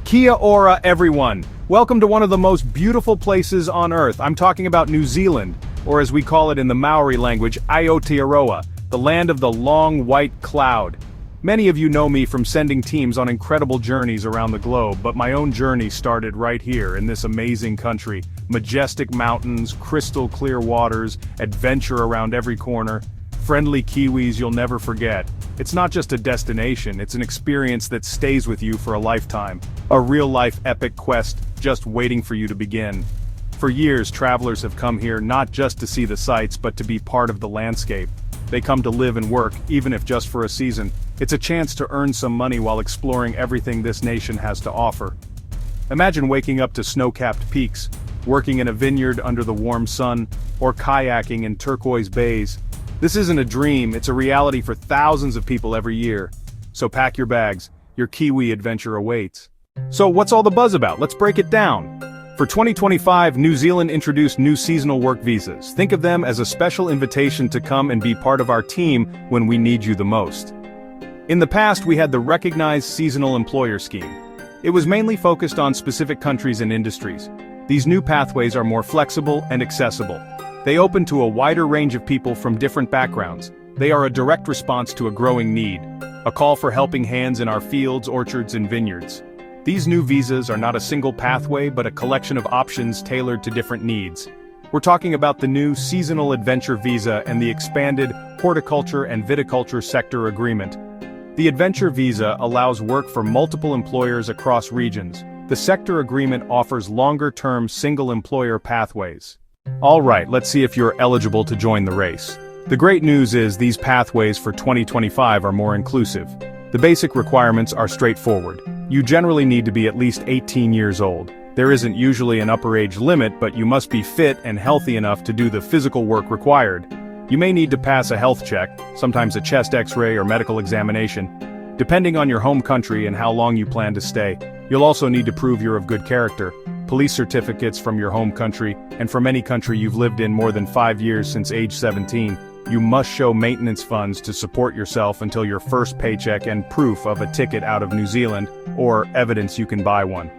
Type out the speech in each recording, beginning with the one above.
Kia ora, everyone! Welcome to one of the most beautiful places on Earth. I'm talking about New Zealand, or as we call it in the Maori language, Aotearoa, the land of the long white cloud. Many of you know me from sending teams on incredible journeys around the globe, but my own journey started right here in this amazing country. Majestic mountains, crystal clear waters, adventure around every corner, friendly Kiwis you'll never forget. It's not just a destination, it's an experience that stays with you for a lifetime. A real-life epic quest just waiting for you to begin. For years, travelers have come here not just to see the sights but to be part of the landscape. They come to live and work, even if just for a season. It's a chance to earn some money while exploring everything this nation has to offer. Imagine waking up to snow-capped peaks, working in a vineyard under the warm sun, or kayaking in turquoise bays. This isn't a dream, it's a reality for thousands of people every year. So pack your bags, your Kiwi adventure awaits. So what's all the buzz about? Let's break it down. For 2025, New Zealand introduced new seasonal work visas. Think of them as a special invitation to come and be part of our team when we need you the most. In the past, we had the Recognized Seasonal Employer Scheme. It was mainly focused on specific countries and industries. These new pathways are more flexible and accessible. They open to a wider range of people from different backgrounds. They are a direct response to a growing need, a call for helping hands in our fields, orchards, and vineyards. These new visas are not a single pathway but a collection of options tailored to different needs. We're talking about the new Seasonal Adventure Visa and the expanded Horticulture and Viticulture Sector Agreement. The Adventure Visa allows work for multiple employers across regions. The Sector Agreement offers longer-term single-employer pathways. Alright, let's see if you're eligible to join the race. The great news is these pathways for 2025 are more inclusive. The basic requirements are straightforward. You generally need to be at least 18 years old. There isn't usually an upper age limit, but you must be fit and healthy enough to do the physical work required. You may need to pass a health check, sometimes a chest x-ray or medical examination. Depending on your home country and how long you plan to stay, you'll also need to prove you're of good character. Police certificates from your home country, and from any country you've lived in more than 5 years since age 17. You must show maintenance funds to support yourself until your first paycheck and proof of a ticket out of New Zealand, or evidence you can buy one.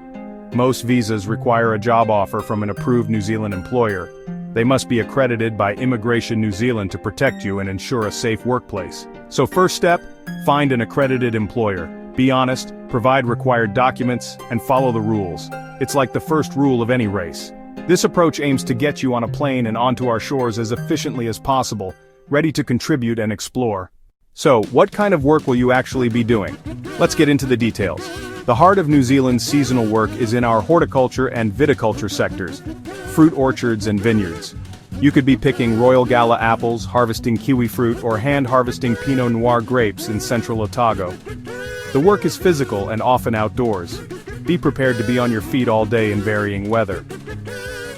Most visas require a job offer from an approved New Zealand employer. They must be accredited by Immigration New Zealand to protect you and ensure a safe workplace. So first step, find an accredited employer. Be honest, provide required documents, and follow the rules. It's like the first rule of any race. This approach aims to get you on a plane and onto our shores as efficiently as possible, ready to contribute and explore. So, what kind of work will you actually be doing? Let's get into the details. The heart of New Zealand's seasonal work is in our horticulture and viticulture sectors, fruit orchards and vineyards. You could be picking Royal Gala apples, harvesting kiwi fruit, or hand-harvesting Pinot Noir grapes in central Otago. The work is physical and often outdoors. Be prepared to be on your feet all day in varying weather.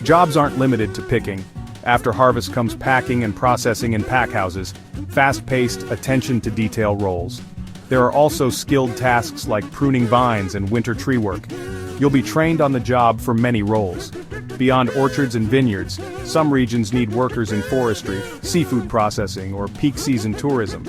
Jobs aren't limited to picking. After harvest comes packing and processing in packhouses, fast-paced, attention-to-detail roles. There are also skilled tasks like pruning vines and winter tree work. You'll be trained on the job for many roles. Beyond orchards and vineyards, some regions need workers in forestry, seafood processing, or peak season tourism.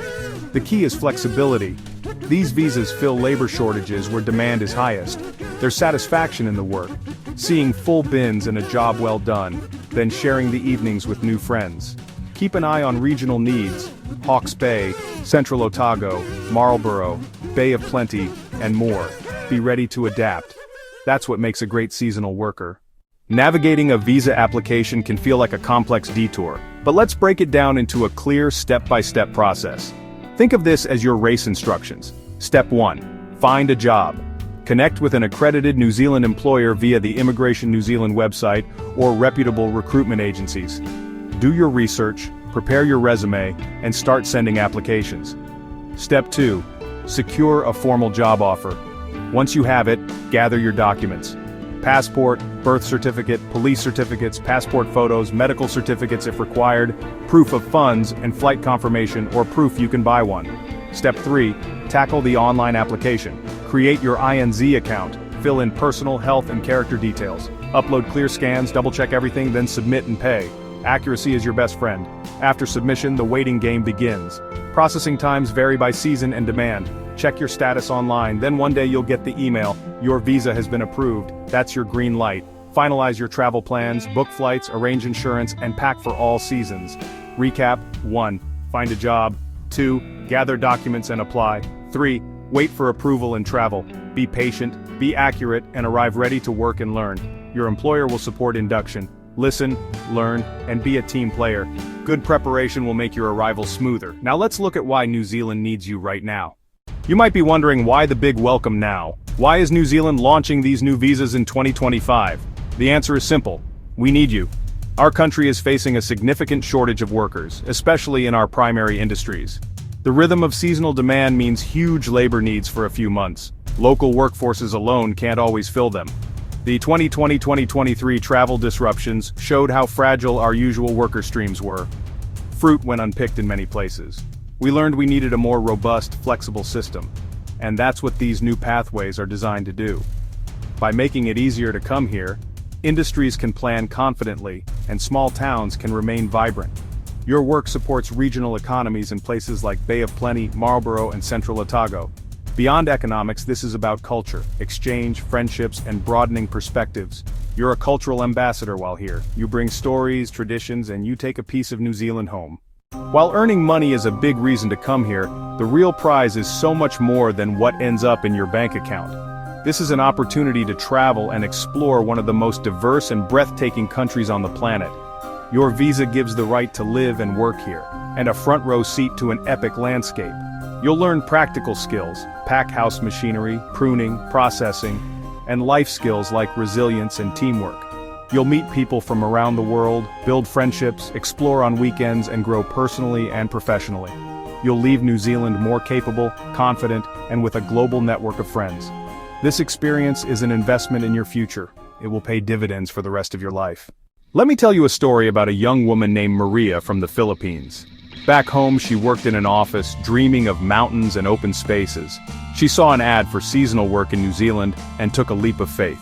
The key is flexibility. These visas fill labor shortages where demand is highest. There's satisfaction in the work, seeing full bins and a job well done, then sharing the evenings with new friends. Keep an eye on regional needs: Hawke's Bay, Central Otago, Marlborough, Bay of Plenty, and more. Be ready to adapt. That's what makes a great seasonal worker. Navigating a visa application can feel like a complex detour, but let's break it down into a clear step-by-step process. Think of this as your race instructions. Step 1. Find a job. Connect with an accredited New Zealand employer via the Immigration New Zealand website or reputable recruitment agencies. Do your research, prepare your resume, and start sending applications. Step 2. Secure a formal job offer. Once you have it, gather your documents. Passport, birth certificate, police certificates, passport photos, medical certificates if required, proof of funds, and flight confirmation or proof you can buy one. Step 3. Tackle the online application. Create your INZ account. Fill in personal, health, and character details. Upload clear scans, double-check everything, then submit and pay. Accuracy is your best friend. After submission, the waiting game begins. Processing times vary by season and demand. Check your status online, then one day you'll get the email, your visa has been approved, that's your green light. Finalize your travel plans, book flights, arrange insurance, and pack for all seasons. Recap: 1. Find a job. 2. Gather documents and apply. 3. Wait for approval and travel. Be patient, be accurate, and arrive ready to work and learn. Your employer will support induction. Listen, learn, and be a team player. Good preparation will make your arrival smoother. Now let's look at why New Zealand needs you right now. You might be wondering why the big welcome now. Why is New Zealand launching these new visas in 2025? The answer is simple: we need you. Our country is facing a significant shortage of workers, especially in our primary industries. The rhythm of seasonal demand means huge labor needs for a few months. Local workforces alone can't always fill them. The 2020-2023 travel disruptions showed how fragile our usual worker streams were. Fruit went unpicked in many places. We learned we needed a more robust, flexible system. And that's what these new pathways are designed to do. By making it easier to come here, industries can plan confidently, and small towns can remain vibrant. Your work supports regional economies in places like Bay of Plenty, Marlborough, and Central Otago. Beyond economics, this is about culture, exchange, friendships, and broadening perspectives. You're a cultural ambassador while here. You bring stories, traditions, and you take a piece of New Zealand home. While earning money is a big reason to come here, the real prize is so much more than what ends up in your bank account. This is an opportunity to travel and explore one of the most diverse and breathtaking countries on the planet. Your visa gives the right to live and work here, and a front row seat to an epic landscape. You'll learn practical skills, pack house machinery, pruning, processing, and life skills like resilience and teamwork. You'll meet people from around the world, build friendships, explore on weekends, and grow personally and professionally. You'll leave New Zealand more capable, confident, and with a global network of friends. This experience is an investment in your future. It will pay dividends for the rest of your life. Let me tell you a story about a young woman named Maria from the Philippines. Back home, she worked in an office, dreaming of mountains and open spaces. She saw an ad for seasonal work in New Zealand and took a leap of faith.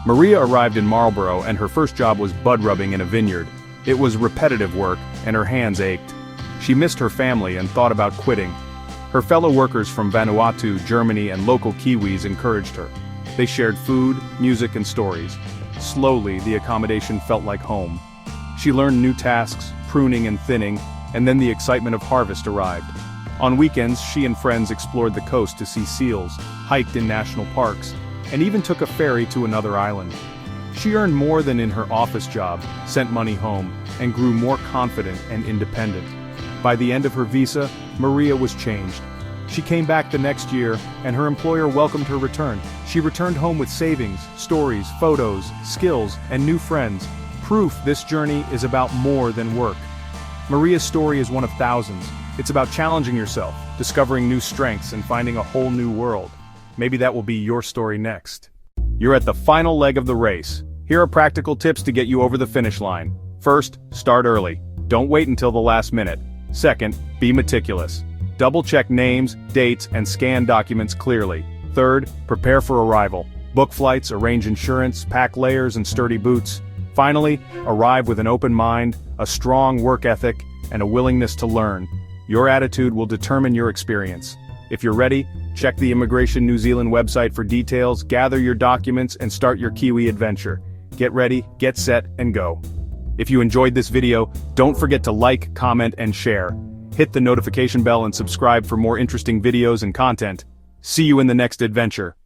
Maria arrived in Marlborough, and her first job was bud rubbing in a vineyard. It was repetitive work, and her hands ached. She missed her family and thought about quitting. Her fellow workers from Vanuatu, Germany, and local Kiwis encouraged her. They shared food, music, and stories. Slowly, the accommodation felt like home. She learned new tasks, pruning and thinning, and then the excitement of harvest arrived. On weekends, she and friends explored the coast to see seals, hiked in national parks, and even took a ferry to another island. She earned more than in her office job, sent money home, and grew more confident and independent. By the end of her visa, Maria was changed. She came back the next year, and her employer welcomed her return. She returned home with savings, stories, photos, skills, and new friends. Proof this journey is about more than work. Maria's story is one of thousands. It's about challenging yourself, discovering new strengths, and finding a whole new world. Maybe that will be your story next. You're at the final leg of the race. Here are practical tips to get you over the finish line. First, start early. Don't wait until the last minute. Second, be meticulous. Double-check names, dates, and scan documents clearly. Third, prepare for arrival. Book flights, arrange insurance, pack layers and sturdy boots. Finally, arrive with an open mind, a strong work ethic, and a willingness to learn. Your attitude will determine your experience. If you're ready, check the Immigration New Zealand website for details, gather your documents, and start your Kiwi adventure. Get ready, get set, and go. If you enjoyed this video, don't forget to like, comment, and share. Hit the notification bell and subscribe for more interesting videos and content. See you in the next adventure.